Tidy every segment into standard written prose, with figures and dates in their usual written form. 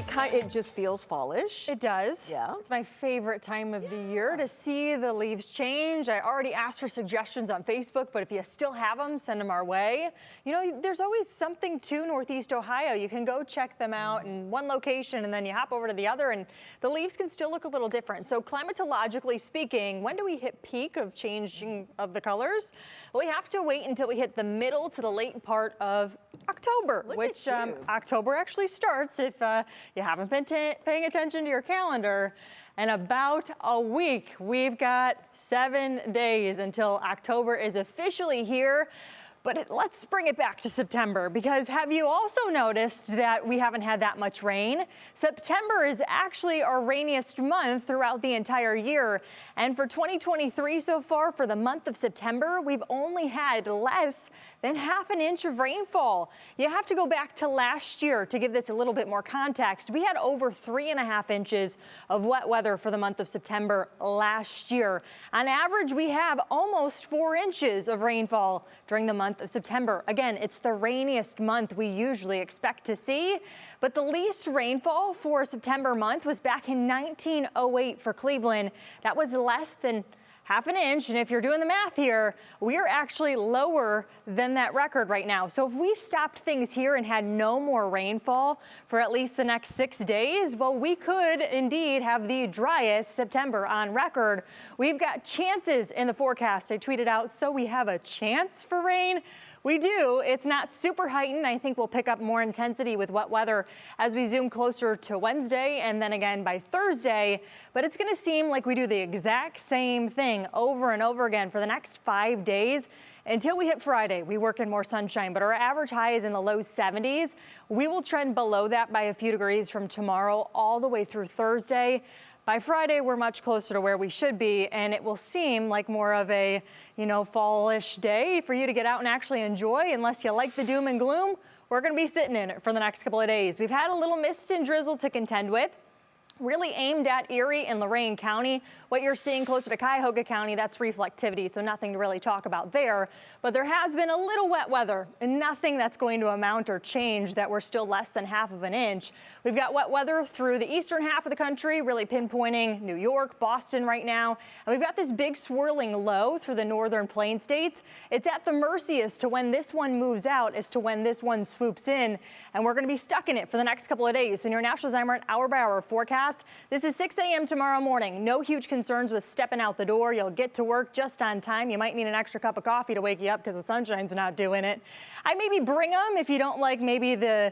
it just feels fallish. It does. Yeah. It's my favorite time of the year to see the leaves change. I already asked for suggestions on Facebook, but if you still have them, send them our way. You know, there's always something to Northeast Ohio. You can go check them out in one location and then you hop over to the other and the leaves can still look a little different. So climatologically speaking, when do we hit peak of changing of the colors? Well, we have to wait until we hit the middle to the late part of October, which October actually starts, if you haven't been paying attention to your calendar, in about a week. We've got 7 days until October is officially here. But let's bring it back to September, because have you also noticed that we haven't had that much rain? September is actually our rainiest month throughout the entire year. And for 2023 so far, for the month of September, we've only had less than ½ inch of rainfall. You have to go back to last year to give this a little bit more context. We had over 3½ inches of wet weather for the month of September last year. On average, we have almost 4 inches of rainfall during the month of September. Again, it's the rainiest month we usually expect to see, but the least rainfall for September month was back in 1908 for Cleveland. That was less than ½ inch, and if you're doing the math here, we are actually lower than that record right now. So if we stopped things here and had no more rainfall for at least the next 6 days, well, we could indeed have the driest September on record. We've got chances in the forecast. I tweeted out, so we have a chance for rain. We do. It's not super heightened. I think we'll pick up more intensity with wet weather as we zoom closer to Wednesday and then again by Thursday. But it's going to seem like we do the exact same thing over and over again for the next 5 days until we hit Friday. We work in more sunshine, but our average high is in the low 70s. We will trend below that by a few degrees from tomorrow all the way through Thursday. By Friday, we're much closer to where we should be, and it will seem like more of a, fallish day for you to get out and actually enjoy. Unless you like the doom and gloom, we're going to be sitting in it for the next couple of days. We've had a little mist and drizzle to contend with, really aimed at Erie and Lorain County. What you're seeing closer to Cuyahoga County, that's reflectivity, so nothing to really talk about there. But there has been a little wet weather and nothing that's going to amount or change that we're still less than ½ inch. We've got wet weather through the eastern half of the country, really pinpointing New York, Boston right now. And we've got this big swirling low through the northern plain states. It's at the mercy as to when this one moves out, as to when this one swoops in. And we're going to be stuck in it for the next couple of days. So in your National Zymerant hour-by-hour forecast, this is 6 a.m. tomorrow morning. No huge concerns with stepping out the door. You'll get to work just on time. You might need an extra cup of coffee to wake you up because the sunshine's not doing it. I maybe bring them if you don't like maybe the,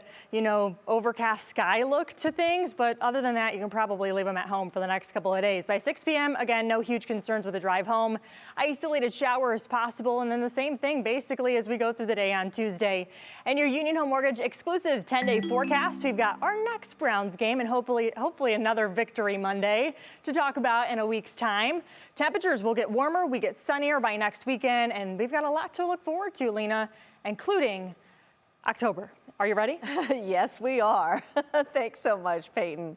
overcast sky look to things. But other than that, you can probably leave them at home for the next couple of days. By 6 p.m., again, no huge concerns with the drive home. Isolated shower is possible. And then the same thing basically as we go through the day on Tuesday. And your Union Home Mortgage exclusive 10-day forecast. We've got our next Browns game and hopefully another victory Monday to talk about in a week's time. Temperatures will get warmer. We get sunnier by next weekend, and we've got a lot to look forward to, Lena, including October. Are you ready? Yes, we are. Thanks so much, Peyton.